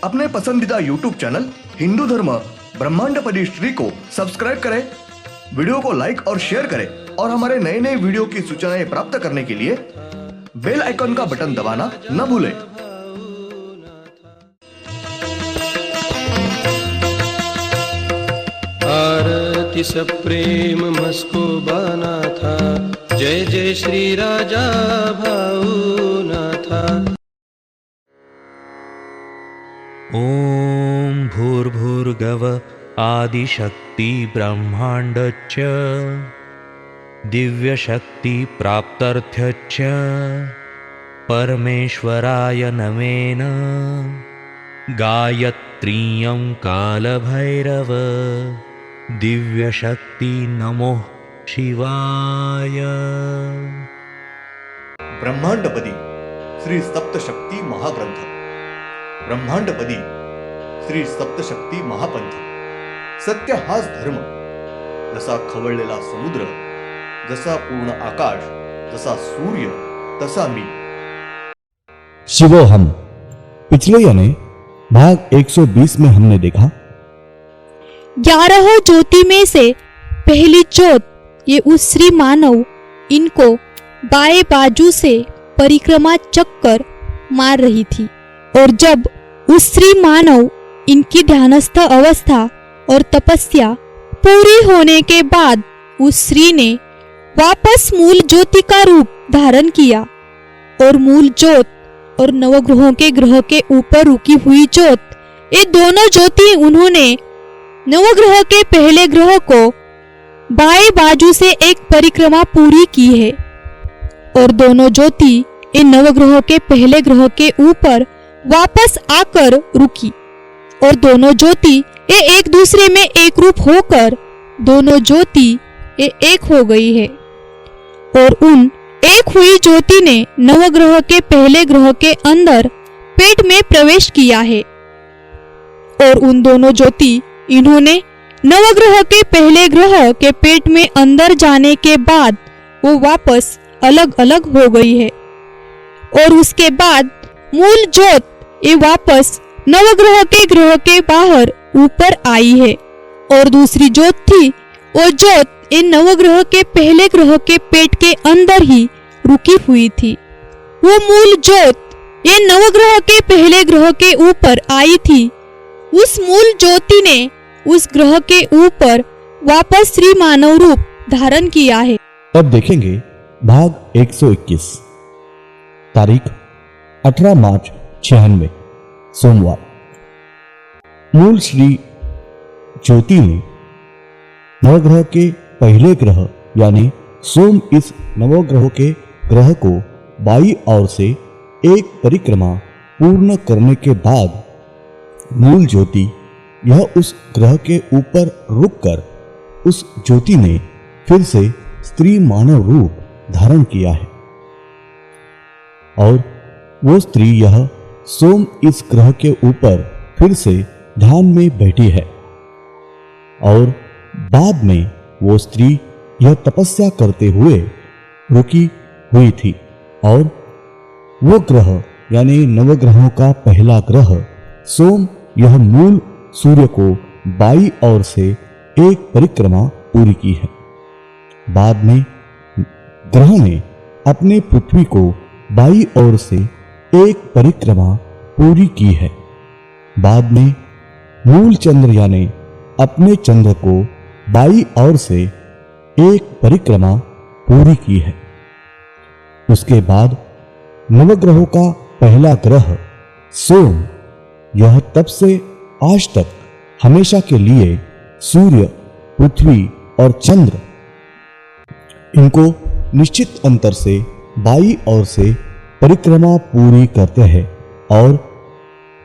अपने पसंदीदा YouTube channel Hindu धर्म ब्रह्मांडपदी श्री को सब्सक्राइब करें, वीडियो को लाइक और शेयर करें और हमारे नए नए वीडियो की सूचनाएं प्राप्त करने के लिए बेल आइकन का बटन दबाना न भूलें। आरती सप्रेम मस्को बाना था, जय जय श्री राजा भाऊनाथा। ओम भूर्भुर्गव आदिशक्ति ब्रह्मांडच्च दिव्यशक्ति प्राप्त्यर्थच्च परमेश्वराय नमेन गायत्रीयं कालभैरव दिव्यशक्ति नमो शिवाय। ब्रह्मांडपदी श्री सप्तशक्ती महाग्रंथ, ब्रह्मांडपदी श्री सप्तशक्ती महापंथ। सत्य हाच धर्म, जसा खवळलेला समुद्र, जसा पूर्ण आकाश, जसा सूर्य, तसा मी। शिवोहम। पिछले यानी भाग 120 में हमने देखा 11 ज्योति में से पहली ज्योत ये उस श्री मानव इनको बाएं बाजू से परिक्रमा चक्कर मार रही थी, और जब उस श्री मानव इनकी ध्यानस्थ अवस्था और तपस्या पूरी होने के बाद उस श्री ने वापस मूल ज्योति का रूप धारण किया, और मूल ज्योत और नवग्रहों के ग्रह के ऊपर रुकी हुई ज्योत, ये दोनों ज्योति उन्होंने नवग्रह के पहले ग्रह को बाएं बाजू से एक परिक्रमा पूरी की है, और दोनों ज्योति इन नवग्रहों के पहले ग्रह के ऊपर वापस आकर रुकी, और दोनों ज्योति ये एक दूसरे में एक रूप होकर दोनों ज्योति ये एक हो गई है, और उन एक हुई ज्योति ने नवग्रह के पहले ग्रह के अंदर पेट में प्रवेश किया है, और उन दोनों ज्योति इन्होंने नवग्रह के पहले ग्रह के पेट में अंदर जाने के बाद वो वापस अलग अलग हो गई है, और उसके बाद मूल ज्योत ये वापस नवग्रह के ग्रह के बाहर ऊपर आई है, और दूसरी ज्योत थी वो ज्योत इन नवग्रह के पहले ग्रह के पेट के अंदर ही रुकी हुई थी। वो मूल ज्योत ये नवग्रह के पहले ग्रह के ऊपर आई थी। उस मूल ज्योति ने उस ग्रह के ऊपर वापस श्री मानव रूप धारण किया है। अब देखेंगे भाग 121, तारीख 18 मार्च 96 सोमवार। मूल श्री ज्योति ने नवग्रह के पहले ग्रह यानी सोम इस नवग्रह के ग्रह को बाई ओर से एक परिक्रमा पूर्ण करने के बाद मूल ज्योति यह उस ग्रह के ऊपर रुककर उस ज्योति ने फिर से स्त्री मानव रूप धारण किया है, और वो स्त्री यह सोम इस ग्रह के ऊपर फिर से ध्यान में बैठी है, और बाद में वो स्त्री यह तपस्या करते हुए रुकी हुई थी, और वो ग्रह यानी नवग्रहों का पहला ग्रह सोम यह मूल सूर्य को बाई ओर से एक परिक्रमा पूरी की है। बाद में ग्रह ने अपने पृथ्वी को बाई ओर से एक परिक्रमा पूरी की है। बाद में मूल चंद्र यानी अपने चंद्र को बाई ओर से एक परिक्रमा पूरी की है। उसके बाद नवग्रहों का पहला ग्रह सोम यह तब से आज तक हमेशा के लिए सूर्य, पृथ्वी और चंद्र इनको निश्चित अंतर से बाई ओर से परिक्रमा पूरी करते हैं, और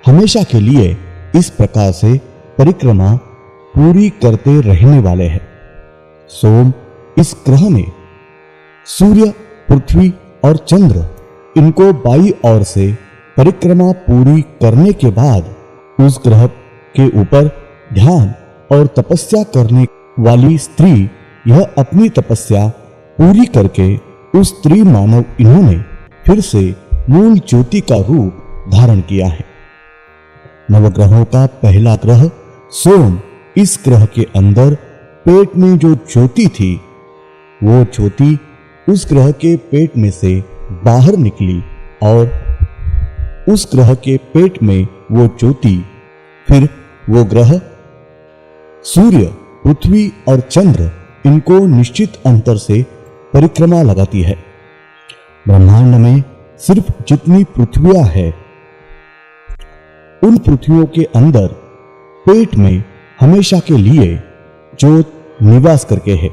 हमेशा के लिए इस प्रकार से परिक्रमा पूरी करते रहने वाले हैं। सोम इस ग्रह ने सूर्य, पृथ्वी और चंद्र इनको बाई ओर से परिक्रमा पूरी करने के बाद उस ग्रह के ऊपर ध्यान और तपस्या करने वाली स्त्री यह अपनी तपस्या पूरी करके उस स्त्री मानव इन्होंने फिर से मूल ज्योति का रूप धारण किया है। नवग्रहों का पहला ग्रह सोम इस ग्रह के अंदर पेट में जो ज्योति थी, वो ज्योति उस ग्रह के पेट में से बाहर निकली और उस ग्रह के पेट में वो ज्योति फिर वो ग्रह सूर्य, पृथ्वी और चंद्र इनको निश्चित अंतर से परिक्रमा लगाती है। ब्रह्मांड में सिर्फ जितनी पृथ्वियां है, उन पृथ्वियों के अंदर पेट में हमेशा के लिए ज्योत निवास करके है।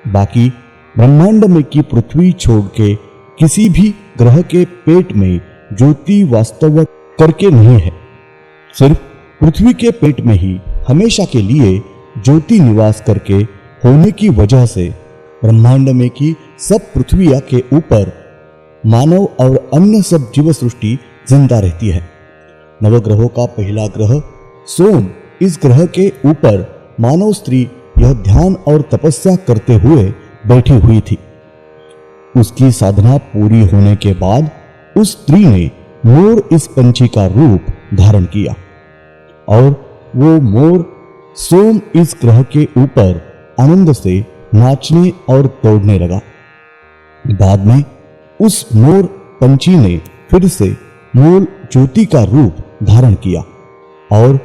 बाकी ब्रह्मांड में की पृथ्वी छोड़ के किसी भी ग्रह के पेट में ज्योति वास्तव करके नहीं है। सिर्फ पृथ्वी के पेट में ही हमेशा के लिए ज्योति निवास करके होने की वजह से ब्रह्मांड में की सब पृथ्वियां के ऊपर मानव और अन्य सब जीव सृष्टि जिंदा रहती है। नवग्रहों का पहला ग्रह सोम इस ग्रह के ऊपर मानव स्त्री यह ध्यान और तपस्या करते हुए बैठी हुई थी। उसकी साधना पूरी होने के बाद उस स्त्री ने मोर इस पंछी का रूप धारण किया और वो मोर सोम इस ग्रह के ऊपर आनंद से नाचने और दौड़ने लगा। बाद में उस मोर पंछी ने फिर से मूल ज्योति का रूप धारण किया और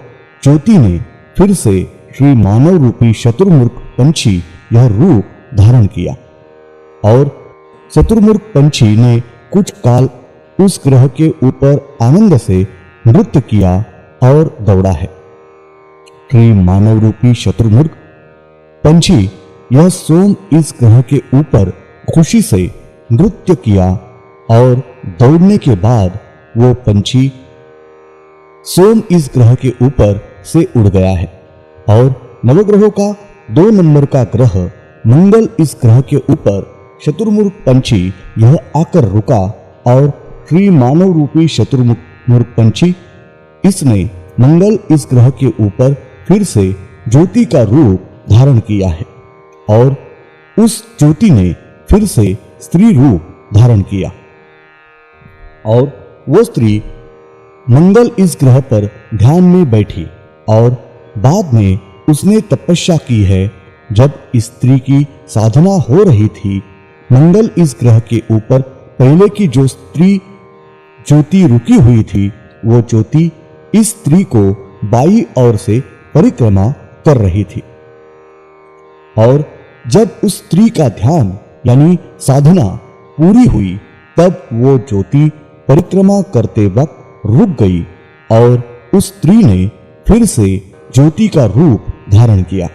ज्योति ने फिर से श्री मानव रूपी शत्रुमुर्ख पंछी यह रूप धारण किया और शत्रुमुर्ख पंछी ने कुछ काल उस ग्रह के ऊपर आनंद से नृत्य किया और दौड़ा है। श्री मानव रूपी शत्रुमुर्ख पंछी यह सोम इस ग्रह के ऊपर खुशी से नृत्य किया और दौड़ने के बाद वो पंछी सोम इस ग्रह के ऊपर से उड़ गया है और नवग्रहों का 2 नंबर का ग्रह मंगल इस ग्रह के ऊपर शत्रुमुर्ख पंछी यह आकर रुका और श्री मानव रूपी शत्रुमुर्ख पंछी इसने मंगल इस ग्रह के ऊपर फिर से ज्योति का रूप धारण किया है और उस ज्योति ने फिर से स्त्री रूप धारण किया और वो स्त्री मंगल इस ग्रह पर ध्यान में बैठी और बाद में उसने तपस्या की है। जब स्त्री की साधना हो रही थी, मंगल इस ग्रह के ऊपर पहले की जो स्त्री ज्योति रुकी हुई थी, वो ज्योति इस स्त्री को बाई ओर से परिक्रमा कर रही थी और जब उस स्त्री का ध्यान यानी साधना पूरी हुई, तब वो ज्योति परिक्रमा करते वक्त रुक गई और उस स्त्री ने फिर से ज्योति का रूप धारण किया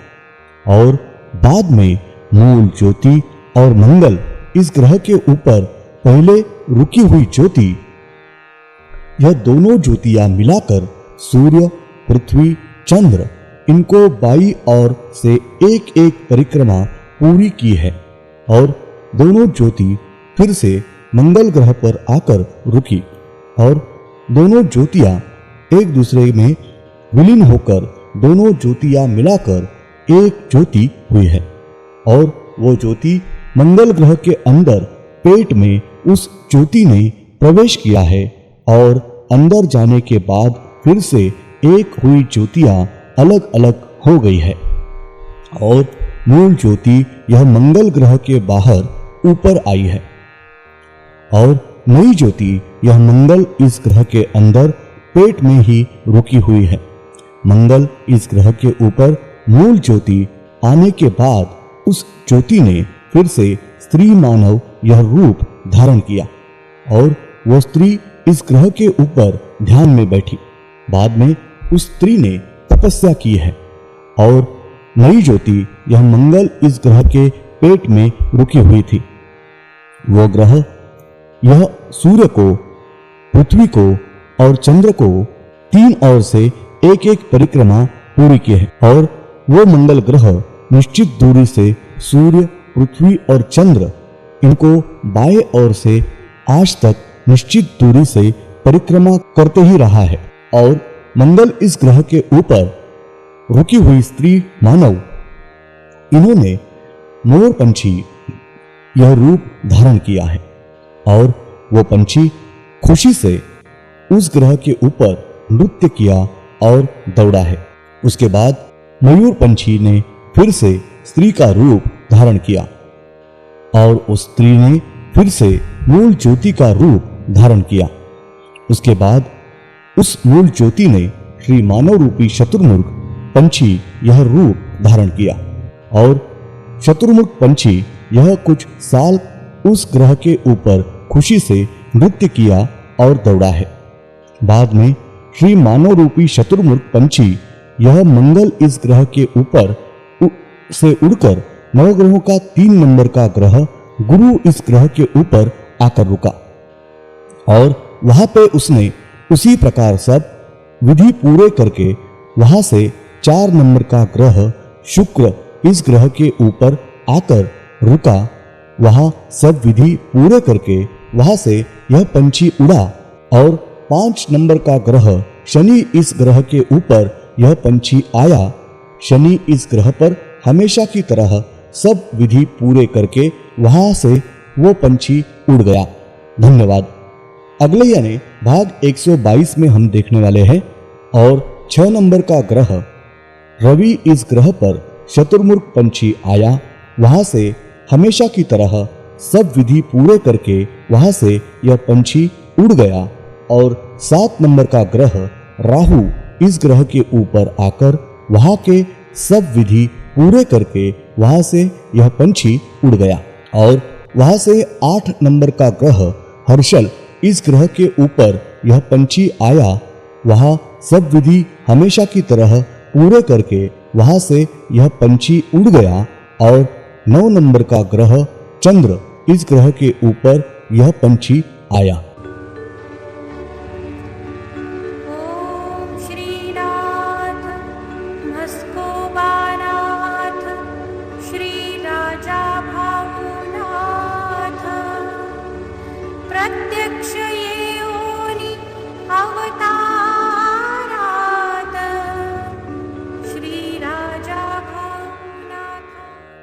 और बाद में मूल ज्योति और मंगल इस ग्रह के ऊपर पहले रुकी हुई ज्योति, यह दोनों ज्योतियां मिलाकर सूर्य, पृथ्वी, चंद्र इनको बाई ओर से एक एक परिक्रमा पूरी की है और दोनों ज्योति फिर से मंगल ग्रह पर आकर रुकी और दोनों ज्योतियां एक दूसरे में विलीन होकर दोनों ज्योतियां मिलाकर एक ज्योति हुई है और वो ज्योति मंगल ग्रह के अंदर पेट में उस ज्योति ने प्रवेश किया है और अंदर जाने के बाद फिर से एक हुई ज्योतियां अलग अलग हो गई है और मूल ज्योति यह मंगल ग्रह के बाहर ऊपर आई है और नई ज्योति यह मंगल इस ग्रह के अंदर पेट में ही रुकी हुई है। मंगल इस ग्रह के ऊपर मूल ज्योति आने के बाद उस ज्योति ने फिर से स्त्री मानव यह रूप धारण किया और वो स्त्री इस ग्रह के ऊपर ध्यान में बैठी। बाद में उस स्त्री ने तपस्या की है और नई ज्योति यह मंगल इस ग्रह के पेट में रुकी हुई थी। वो ग्रह यह सूर्य को, पृथ्वी को और चंद्र को 3 ओर से एक एक परिक्रमा पूरी की है और वो मंगल ग्रह निश्चित दूरी से सूर्य, पृथ्वी और चंद्र इनको बाएं ओर से आज तक निश्चित दूरी से परिक्रमा करते ही रहा है और मंगल इस ग्रह के ऊपर रुकी हुई स्त्री मानव इन्होंने मोर पंछी यह रूप धारण किया है और वो पंछी खुशी से उस ग्रह के ऊपर नृत्य किया और दौड़ा है। उसके बाद मयूर पंछी ने फिर से स्त्री का रूप धारण किया और उस स्त्री ने फिर से मूल ज्योति का रूप धारण किया। उसके बाद उस मूल ज्योति ने श्री मानव रूपी शतुर्मुर्ग पंछी यह रूप धारण किया और शतुर्मुर्ग पंछी यह कुछ साल उस ग्रह के ऊपर खुशी से नृत्य किया और दौड़ा है। बाद में श्री मानव रूपी शतुर्मुर्ग पंछी यह मंगल इस ग्रह के ऊपर से उड़कर नवग्रहों का 3 नंबर का ग्रह गुरु इस ग्रह के ऊपर आकर रुका और वहां पे उसने उसी प्रकार सब विधि पूरे करके वहां से 4 नंबर का ग्रह शुक्र इस ग्रह के ऊपर आकर रुका। वहां सब विधि पूरे करके वहां से यह पंछी उड़ा और 5 नंबर का ग्रह शनि इस ग्रह के ऊपर यह पंछी आया। शनि इस ग्रह पर हमेशा की तरह सब विधि पूरे करके वहां से वो पंछी उड़ गया। धन्यवाद। अगले यानी भाग 122 में हम देखने वाले हैं और 6 नंबर का ग्रह रवि इस ग्रह पर शतुर्मुर्ग पंछी आया। वहां से हमेशा की तरह सब विधि पूरे करके वहां से यह पंछी उड़ गया और 7 नंबर का ग्रह राहु इस ग्रह के ऊपर आकर वहां के सब विधि पूरे करके वहां से यह पंछी उड़ गया और वहां से 8 नंबर का ग्रह हर्षल इस ग्रह के ऊपर यह पंछी आया। वहां सब विधि हमेशा की तरह पूरे करके वहां से यह पंछी उड़ गया और 9 नंबर का ग्रह चंद्र इस ग्रह के ऊपर यह पंछी आया।